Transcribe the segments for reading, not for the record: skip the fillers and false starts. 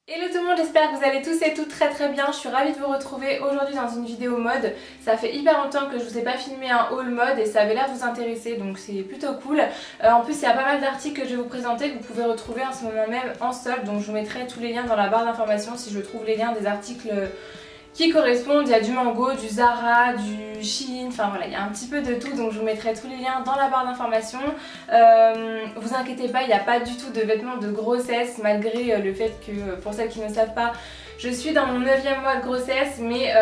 Hello tout le monde, j'espère que vous allez tous et toutes très bien. Je suis ravie de vous retrouver aujourd'hui dans une vidéo mode. Ça fait hyper longtemps que je vous ai pas filmé un haul mode et ça avait l'air de vous intéresser, donc c'est plutôt cool. En plus il y a pas mal d'articles que je vais vous présenter que vous pouvez retrouver en ce moment même en solde, donc je vous mettrai tous les liens dans la barre d'informations si je trouve les liens des articles qui correspondent. Il y a du Mango, du Zara, du Shein, enfin voilà, il y a un petit peu de tout, donc je vous mettrai tous les liens dans la barre d'informations. Vous inquiétez pas, il n'y a pas du tout de vêtements de grossesse, malgré le fait que, pour celles qui ne savent pas, je suis dans mon 9e mois de grossesse, mais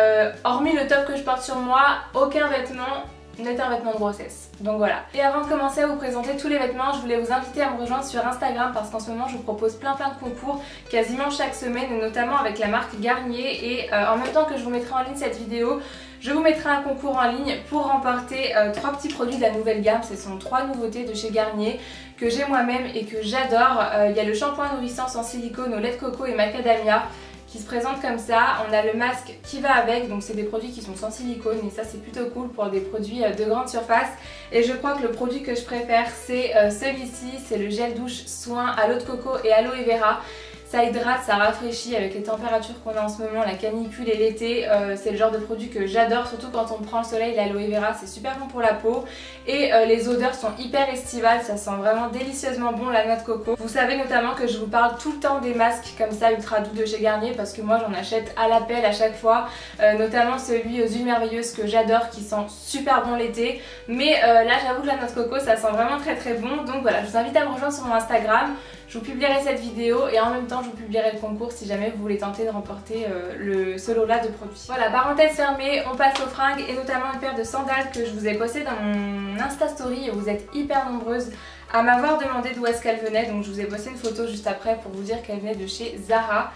hormis le top que je porte sur moi, aucun vêtement n'est un vêtement de grossesse. Donc voilà. Et avant de commencer à vous présenter tous les vêtements, je voulais vous inviter à me rejoindre sur Instagram parce qu'en ce moment je vous propose plein de concours quasiment chaque semaine, et notamment avec la marque Garnier. Et en même temps que je vous mettrai en ligne cette vidéo, je vous mettrai un concours en ligne pour remporter 3 petits produits de la nouvelle gamme. Ce sont 3 nouveautés de chez Garnier que j'ai moi-même et que j'adore. Il y a le shampoing nourrissant sans silicone au lait de coco et macadamia qui se présente comme ça. On a le masque qui va avec, donc c'est des produits qui sont sans silicone et ça c'est plutôt cool pour des produits de grande surface. Et je crois que le produit que je préfère c'est celui-ci, c'est le gel douche soin à l'eau de coco et aloe vera. Ça hydrate, ça rafraîchit avec les températures qu'on a en ce moment, la canicule et l'été. C'est le genre de produit que j'adore, surtout quand on prend le soleil. L'aloe vera c'est super bon pour la peau et les odeurs sont hyper estivales, ça sent vraiment délicieusement bon la noix de coco. Vous savez notamment que je vous parle tout le temps des masques comme ça ultra doux de chez Garnier parce que moi j'en achète à l'appel à chaque fois, notamment celui aux huiles merveilleuses que j'adore qui sent super bon l'été. Mais là j'avoue que la noix de coco ça sent vraiment très bon, donc voilà, je vous invite à me rejoindre sur mon Instagram. Je vous publierai cette vidéo et en même temps je vous publierai le concours si jamais vous voulez tenter de remporter ce lot là de produits. Voilà, parenthèse fermée, on passe aux fringues et notamment une paire de sandales que je vous ai postée dans mon Insta Story et vous êtes hyper nombreuses à m'avoir demandé d'où est-ce qu'elle venait, donc je vous ai posté une photo juste après pour vous dire qu'elle venait de chez Zara.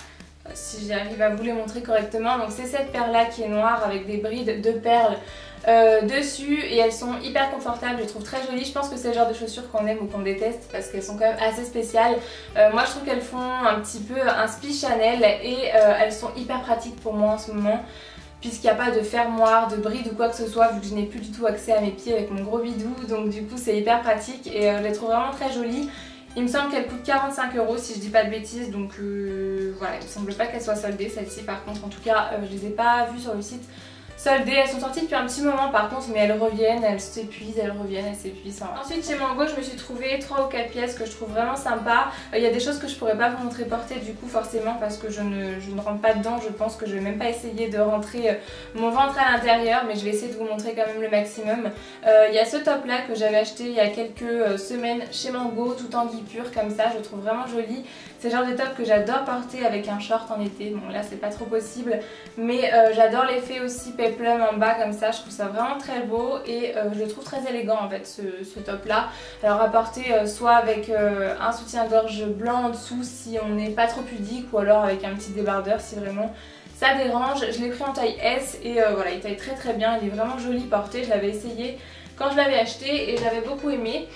Si j'arrive à vous les montrer correctement, donc c'est cette paire là qui est noire avec des brides de perles dessus et elles sont hyper confortables, je les trouve très jolies. Je pense que c'est le genre de chaussures qu'on aime ou qu'on déteste parce qu'elles sont quand même assez spéciales. Moi je trouve qu'elles font un petit peu un spi Chanel et elles sont hyper pratiques pour moi en ce moment puisqu'il n'y a pas de fermoir, de bride ou quoi que ce soit vu que je n'ai plus du tout accès à mes pieds avec mon gros bidou, donc du coup c'est hyper pratique et je les trouve vraiment très jolies. Il me semble qu'elle coûte 45 € si je dis pas de bêtises, donc voilà, il me semble pas qu'elle soit soldée celle-ci par contre. En tout cas je les ai pas vues sur le site soldées, elles sont sorties depuis un petit moment par contre, mais elles reviennent, elles s'épuisent, elles reviennent, elles s'épuisent. Ensuite chez Mango je me suis trouvé 3 ou 4 pièces que je trouve vraiment sympa. Il y a des choses que je pourrais pas vous montrer porter du coup forcément parce que je ne rentre pas dedans. Je pense que je vais même pas essayer de rentrer mon ventre à l'intérieur, mais je vais essayer de vous montrer quand même le maximum. Il y a ce top là que j'avais acheté il y a quelques semaines chez Mango, tout en gui pur comme ça, je le trouve vraiment joli. C'est le genre de top que j'adore porter avec un short en été. Bon là c'est pas trop possible, mais j'adore l'effet aussi peplum en bas comme ça, je trouve ça vraiment très beau et je le trouve très élégant en fait ce top là. Alors à porter soit avec un soutien-gorge blanc en dessous si on n'est pas trop pudique, ou alors avec un petit débardeur si vraiment ça dérange. Je l'ai pris en taille S et voilà, il taille très bien, il est vraiment joli porté. Je l'avais essayé quand je l'avais acheté et j'avais beaucoup aimé.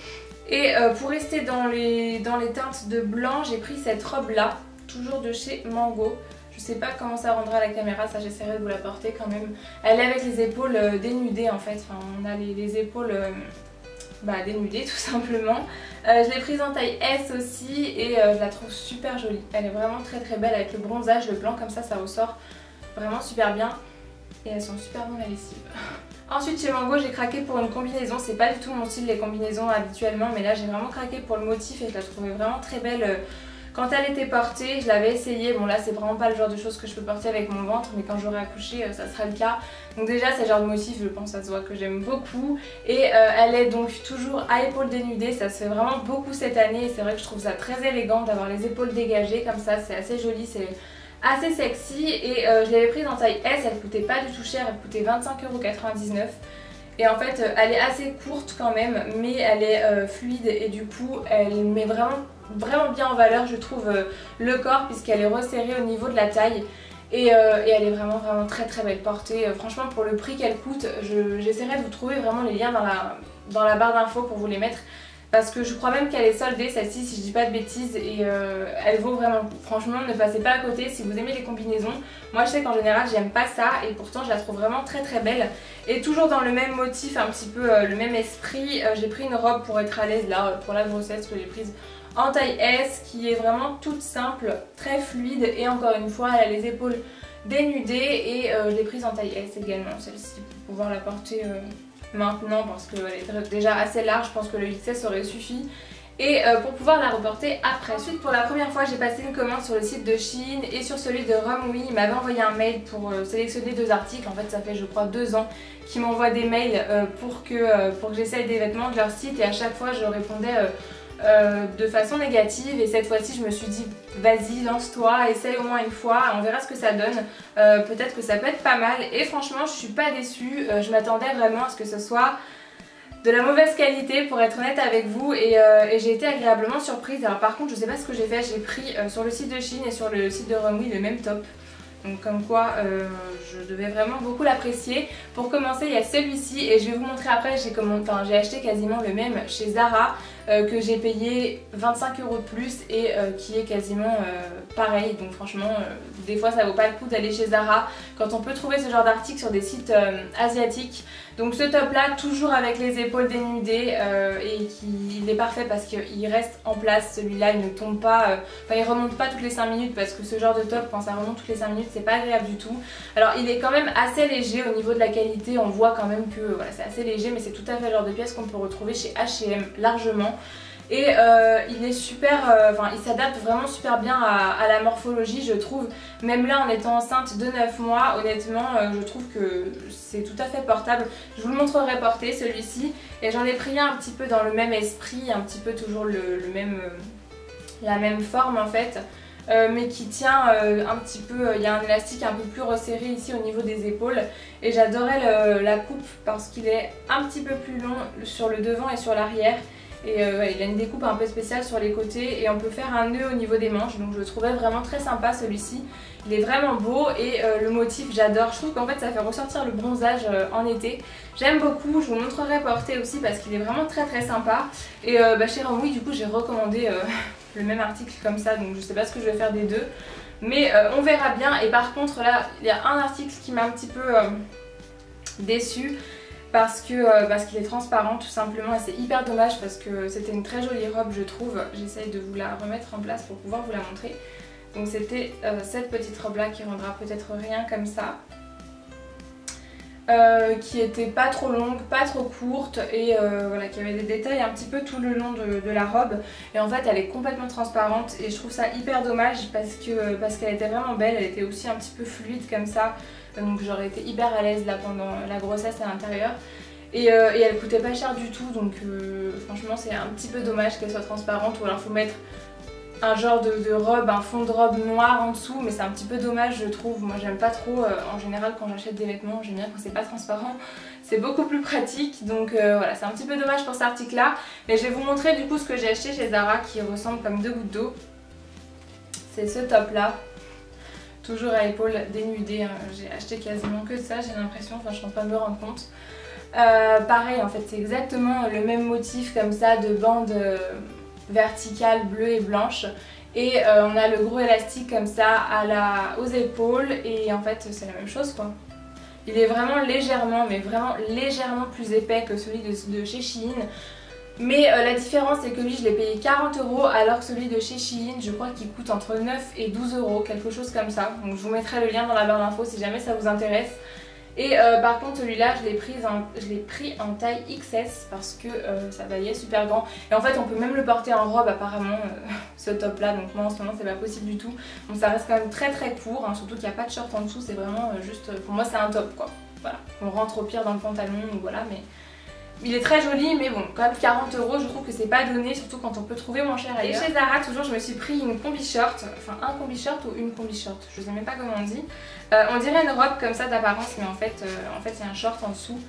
Et pour rester dans les teintes de blanc, j'ai pris cette robe là, toujours de chez Mango. Je sais pas comment ça rendra à la caméra, ça j'essaierai de vous la porter quand même. Elle est avec les épaules dénudées en fait, enfin on a les épaules dénudées tout simplement. Je l'ai prise en taille S aussi et je la trouve super jolie. Elle est vraiment très belle avec le bronzage, le blanc comme ça ressort vraiment super bien. Et elles sont super bonnes à lessive. Ensuite chez Mango j'ai craqué pour une combinaison, c'est pas du tout mon style les combinaisons habituellement, mais là j'ai vraiment craqué pour le motif et je la trouvais vraiment très belle quand elle était portée. Je l'avais essayé, bon là c'est vraiment pas le genre de choses que je peux porter avec mon ventre, mais quand j'aurai accouché ça sera le cas. Donc déjà c'est le genre de motif, je pense, ça se voit que j'aime beaucoup. Et elle est donc toujours à épaules dénudées, ça se fait vraiment beaucoup cette année et c'est vrai que je trouve ça très élégant d'avoir les épaules dégagées comme ça, c'est assez joli, c'est assez sexy. Et je l'avais prise en taille S, elle coûtait pas du tout cher, elle coûtait 25,99 €. Et en fait elle est assez courte quand même, mais elle est fluide et du coup elle met vraiment bien en valeur je trouve le corps puisqu'elle est resserrée au niveau de la taille. Et elle est vraiment très belle portée. Franchement pour le prix qu'elle coûte, j'essaierai de vous trouver vraiment les liens dans la barre d'infos pour vous les mettre. Parce que je crois même qu'elle est soldée celle-ci si je dis pas de bêtises et elle vaut vraiment le coup. Franchement ne passez pas à côté si vous aimez les combinaisons. Moi je sais qu'en général j'aime pas ça et pourtant je la trouve vraiment très belle. Et toujours dans le même motif, un petit peu le même esprit, j'ai pris une robe pour être à l'aise là pour la grossesse que j'ai prise en taille S qui est vraiment toute simple, très fluide et encore une fois elle a les épaules dénudées et je l'ai prise en taille S également celle-ci pour pouvoir la porter maintenant parce qu'elle est déjà assez large, je pense que le XS aurait suffi. Et pour pouvoir la reporter après. Ensuite pour la première fois j'ai passé une commande sur le site de Shein et sur celui de Romwe. Il m'avait envoyé un mail pour sélectionner 2 articles. En fait ça fait je crois 2 ans qu'ils m'envoient des mails pour que j'essaye des vêtements de leur site et à chaque fois je répondais de façon négative et cette fois-ci je me suis dit vas-y lance-toi, essaye au moins une fois, on verra ce que ça donne, peut-être que ça peut être pas mal et franchement je suis pas déçue, je m'attendais vraiment à ce que ce soit de la mauvaise qualité pour être honnête avec vous et j'ai été agréablement surprise. Alors par contre je sais pas ce que j'ai fait, j'ai pris sur le site de Shein et sur le site de Romwe le même top. Donc comme quoi je devais vraiment beaucoup l'apprécier. Pour commencer il y a celui-ci et je vais vous montrer après, j'ai acheté quasiment le même chez Zara que j'ai payé 25 € de plus et qui est quasiment pareil. Donc franchement des fois ça vaut pas le coup d'aller chez Zara quand on peut trouver ce genre d'articles sur des sites asiatiques. Donc ce top là toujours avec les épaules dénudées et il est parfait parce qu'il reste en place, celui-là il ne tombe pas, enfin il remonte pas toutes les 5 minutes parce que ce genre de top quand ça remonte toutes les 5 minutes c'est pas agréable du tout. Alors il est quand même assez léger au niveau de la qualité, on voit quand même que voilà, c'est assez léger mais c'est tout à fait le genre de pièce qu'on peut retrouver chez H&M largement. Et il est super, il s'adapte vraiment super bien à la morphologie je trouve. Même là en étant enceinte de 9 mois, honnêtement je trouve que c'est tout à fait portable. Je vous le montrerai porté celui-ci et j'en ai pris un petit peu dans le même esprit, un petit peu toujours la même forme en fait. Mais qui tient un petit peu, il y a un élastique un peu plus resserré ici au niveau des épaules et j'adorais la coupe parce qu'il est un petit peu plus long sur le devant et sur l'arrière. Et il a une découpe un peu spéciale sur les côtés et on peut faire un nœud au niveau des manches, donc je le trouvais vraiment très sympa celui-ci. Il est vraiment beau et le motif j'adore, je trouve qu'en fait ça fait ressortir le bronzage en été. J'aime beaucoup, je vous montrerai porté aussi parce qu'il est vraiment très sympa. Et chez Romwe du coup j'ai recommandé le même article comme ça, donc je sais pas ce que je vais faire des deux. Mais on verra bien et par contre là il y a un article qui m'a un petit peu déçue. Parce qu'il est transparent tout simplement et c'est hyper dommage parce que c'était une très jolie robe je trouve. J'essaye de vous la remettre en place pour pouvoir vous la montrer. Donc c'était cette petite robe là qui rendra peut-être rien comme ça. Qui était pas trop longue, pas trop courte et voilà, qui avait des détails un petit peu tout le long de la robe. Et en fait elle est complètement transparente et je trouve ça hyper dommage parce qu'elle était vraiment belle, elle était aussi un petit peu fluide comme ça. Donc j'aurais été hyper à l'aise là pendant la grossesse à l'intérieur. Et elle coûtait pas cher du tout donc franchement c'est un petit peu dommage qu'elle soit transparente ou alors faut mettre un genre de robe, un fond de robe noir en dessous mais c'est un petit peu dommage je trouve. Moi j'aime pas trop, en général quand j'achète des vêtements j'aime bien quand c'est pas transparent, c'est beaucoup plus pratique donc voilà c'est un petit peu dommage pour cet article là. Mais je vais vous montrer du coup ce que j'ai acheté chez Zara qui ressemble comme 2 gouttes d'eau. C'est ce top là. Toujours à épaules dénudées, j'ai acheté quasiment que ça j'ai l'impression, enfin je pense pas me rendre compte. Pareil en fait c'est exactement le même motif comme ça de bande verticale bleue et blanche. Et on a le gros élastique comme ça aux épaules et en fait c'est la même chose quoi. Il est vraiment légèrement, mais vraiment légèrement plus épais que celui de chez Shein. Mais la différence c'est que lui je l'ai payé 40 € alors que celui de chez Shein je crois qu'il coûte entre 9 et 12 €, quelque chose comme ça. Donc je vous mettrai le lien dans la barre d'infos si jamais ça vous intéresse. Et par contre celui-là je l'ai pris en taille XS parce que ça valait super grand. Et en fait on peut même le porter en robe apparemment, ce top là, donc moi en ce moment c'est pas possible du tout. Donc ça reste quand même très court, hein, surtout qu'il n'y a pas de short en dessous, c'est vraiment juste, pour moi c'est un top quoi. Voilà, on rentre au pire dans le pantalon ou voilà mais... Il est très joli mais bon quand même 40 € je trouve que c'est pas donné surtout quand on peut trouver moins cher ailleurs. Et chez Zara toujours je me suis pris une combi short, enfin un combi short ou une combi short, je sais même pas comment on dit. On dirait une robe comme ça d'apparence mais en fait il y a un short en dessous.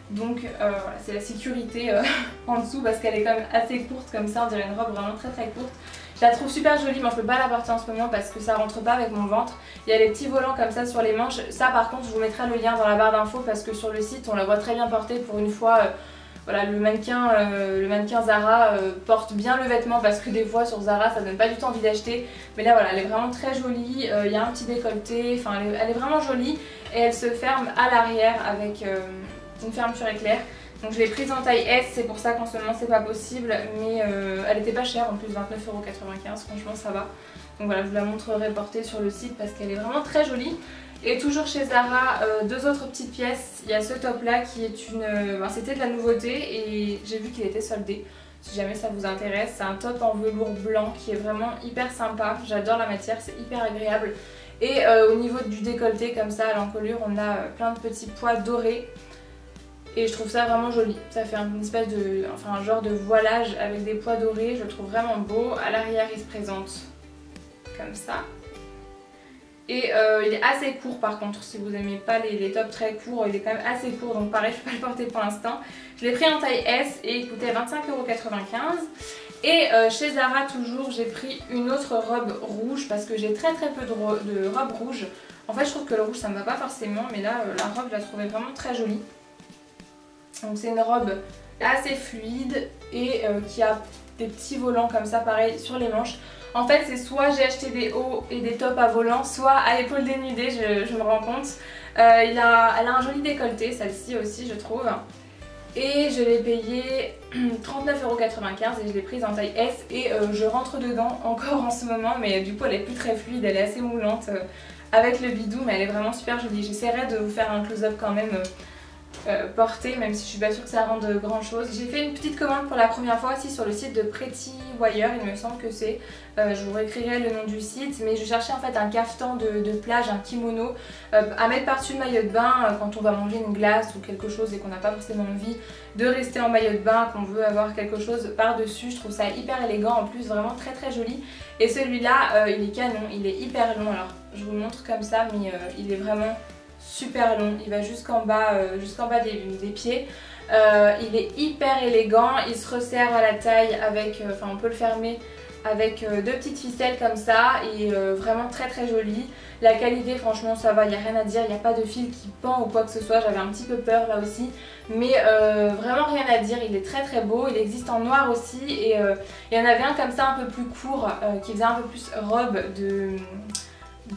Donc voilà c'est la sécurité en dessous parce qu'elle est quand même assez courte comme ça, on dirait une robe vraiment très courte. Je la trouve super jolie mais je peux pas la porter en ce moment parce que ça rentre pas avec mon ventre. Il y a les petits volants comme ça sur les manches, ça par contre je vous mettrai le lien dans la barre d'infos parce que sur le site on la voit très bien portée pour une fois. Voilà, le mannequin Zara porte bien le vêtement parce que des fois sur Zara ça donne pas du tout envie d'acheter. Mais là voilà, elle est vraiment très jolie, il y a un petit décolleté, enfin elle est vraiment jolie et elle se ferme à l'arrière avec une fermeture éclair. Donc je l'ai prise en taille S, c'est pour ça qu'en ce moment c'est pas possible, mais elle était pas chère en plus, 29,95 €, franchement ça va. Donc voilà, je vous la montrerai portée sur le site parce qu'elle est vraiment très jolie. Et toujours chez Zara, deux autres petites pièces. Il y a ce top là qui est une... c'était de la nouveauté et j'ai vu qu'il était soldé. Si jamais ça vous intéresse, c'est un top en velours blanc qui est vraiment hyper sympa. J'adore la matière, c'est hyper agréable. Et au niveau du décolleté comme ça à l'encolure, on a plein de petits pois dorés. Et je trouve ça vraiment joli. Ça fait une espèce de... enfin un genre de voilage avec des pois dorés. Je le trouve vraiment beau. À l'arrière il se présente comme ça. Et il est assez court par contre, si vous n'aimez pas les tops très courts, il est quand même assez court, donc pareil je ne peux pas le porter pour l'instant. Je l'ai pris en taille S et il coûtait 25,95 €. Et chez Zara toujours j'ai pris une autre robe rouge parce que j'ai très peu de robes rouges. En fait je trouve que le rouge ça me va pas forcément, mais là la robe je la trouvais vraiment très jolie. Donc c'est une robe assez fluide et qui a des petits volants comme ça pareil sur les manches. En fait c'est soit j'ai acheté des hauts et des tops à volants, soit à épaules dénudées, je me rends compte. Elle a un joli décolleté, celle-ci aussi je trouve. Et je l'ai payée 39,95 € et je l'ai prise en taille S et je rentre dedans encore en ce moment, mais du coup elle est plus très fluide, elle est assez moulante avec le bidou, mais elle est vraiment super jolie. J'essaierai de vous faire un close-up quand même portée, même si je suis pas sûre que ça rende grand chose. J'ai fait une petite commande pour la première fois aussi sur le site de Pretty Wire, il me semble que c'est. Je vous réécrirai le nom du site, mais je cherchais en fait un caftan de plage, un kimono à mettre par-dessus le maillot de bain quand on va manger une glace ou quelque chose et qu'on n'a pas forcément envie de rester en maillot de bain, qu'on veut avoir quelque chose par-dessus. Je trouve ça hyper élégant, en plus vraiment très joli. Et celui-là, il est canon, il est hyper long. Alors je vous le montre comme ça, mais il est vraiment super long, il va jusqu'en bas, des pieds. Il est hyper élégant, il se resserre à la taille avec, on peut le fermer avec deux petites ficelles comme ça et vraiment très joli. La qualité franchement ça va, il n'y a rien à dire, il n'y a pas de fil qui pend ou quoi que ce soit, j'avais un petit peu peur là aussi. Mais vraiment rien à dire, il est très beau, il existe en noir aussi et il y en avait un comme ça un peu plus court qui faisait un peu plus robe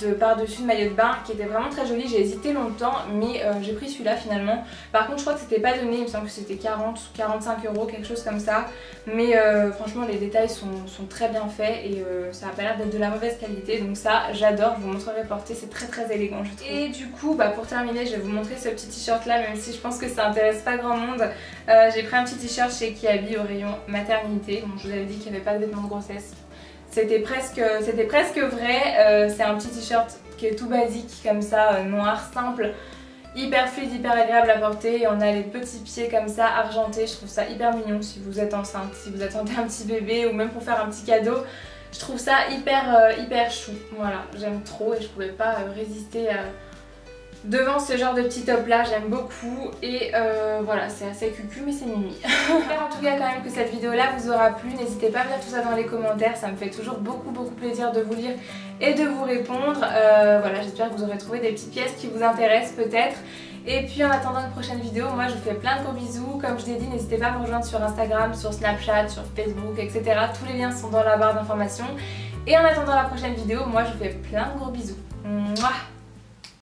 de par-dessus le maillot de bain qui était vraiment très joli. J'ai hésité longtemps mais j'ai pris celui-là finalement. Par contre je crois que c'était pas donné, il me semble que c'était 40 ou 45 €, quelque chose comme ça. Mais franchement les détails sont très bien faits et ça a pas l'air d'être de la mauvaise qualité, donc ça j'adore, je vous montrerai porter, c'est très élégant je trouve. Et du coup pour terminer je vais vous montrer ce petit t-shirt là, même si je pense que ça intéresse pas grand monde. J'ai pris un petit t-shirt chez Kiabi au rayon maternité. Bon, je vous avais dit qu'il n'y avait pas de vêtements de grossesse. C'était presque vrai, c'est un petit t-shirt qui est tout basique comme ça, noir, simple, hyper fluide, hyper agréable à porter. Et on a les petits pieds comme ça argentés, je trouve ça hyper mignon si vous êtes enceinte, si vous attendez un petit bébé ou même pour faire un petit cadeau. Je trouve ça hyper chou, voilà, j'aime trop et je pouvais pas résister devant ce genre de petit top là, j'aime beaucoup et voilà, c'est assez cucu mais c'est mimi. J'espère en tout cas quand même que cette vidéo là vous aura plu, n'hésitez pas à me dire tout ça dans les commentaires, ça me fait toujours beaucoup plaisir de vous lire et de vous répondre. Voilà, j'espère que vous aurez trouvé des petites pièces qui vous intéressent peut-être. Et puis en attendant une prochaine vidéo, moi je vous fais plein de gros bisous. Comme je l'ai dit, n'hésitez pas à me rejoindre sur Instagram, sur Snapchat, sur Facebook, etc. Tous les liens sont dans la barre d'informations. Et en attendant la prochaine vidéo, moi je vous fais plein de gros bisous. Mouah.